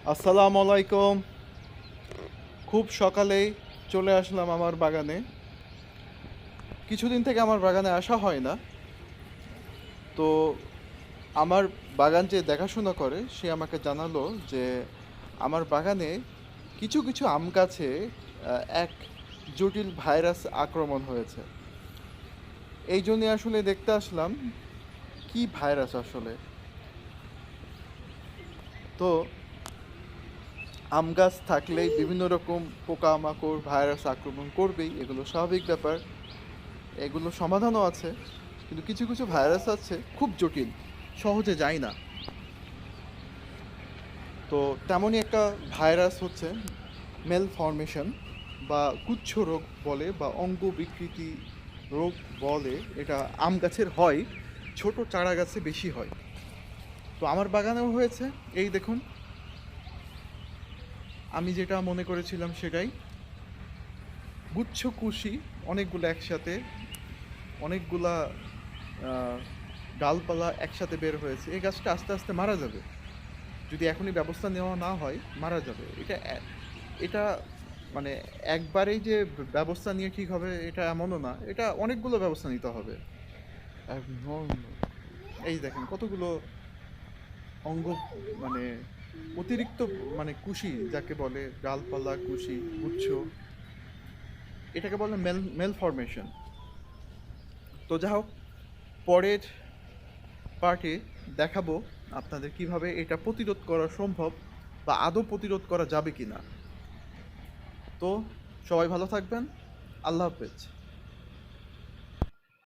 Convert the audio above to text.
আসসালামু আলাইকুম। খুব সকালেই চলে আসলাম আমার বাগানে। কিছুদিন থেকে আমার বাগানে আসা হয় না। তো আমার বাগান যে দেখাশোনা করে সে আমাকে জানালো যে আমার বাগানে কিছু কিছু আম গাছে এক জটিল ভাইরাস আক্রমণ হয়েছে। এই জন্যে আসলে দেখতে আসলাম কি ভাইরাস আসলে। তো আম গাছ থাকলেই বিভিন্ন রকম পোকামাকড় ভাইরাস আক্রমণ করবেই, এগুলো স্বাভাবিক ব্যাপার। এগুলো সমাধানও আছে, কিন্তু কিছু কিছু ভাইরাস আছে খুব জটিল, সহজে যায় না। তো তেমনই একটা ভাইরাস হচ্ছে মেল ফর্মেশন বা গুচ্ছ রোগ বলে বা অঙ্গ বিকৃতি রোগ বলে। এটা আম গাছের হয়, ছোট চারা গাছে বেশি হয়। তো আমার বাগানেও হয়েছে। এই দেখুন, আমি যেটা মনে করেছিলাম সেটাই, গুচ্ছ কুশি অনেকগুলো একসাথে, অনেকগুলা আহ, ডালপালা একসাথে বের হয়েছে। এই গাছটা আস্তে আস্তে মারা যাবে যদি এখনই ব্যবস্থা নেওয়া না হয়। মারা যাবে এটা। এটা মানে একবারেই যে ব্যবস্থা নিয়ে ঠিক হবে এটা এমনও না, এটা অনেকগুলো ব্যবস্থা নিতে হবে। এই দেখেন কতগুলো অঙ্গ, মানে অতিরিক্ত, মানে কুশি যাকে বলে, ডালপালা কুশি গুচ্ছ, এটাকে বলে মেল মেল ফরমেশন। তো যা হোক, পরের পার্টে দেখাবো আপনাদের কিভাবে এটা প্রতিরোধ করা সম্ভব বা আদৌ প্রতিরোধ করা যাবে কি না। তো সবাই ভালো থাকবেন। আল্লাহ হাফেজ।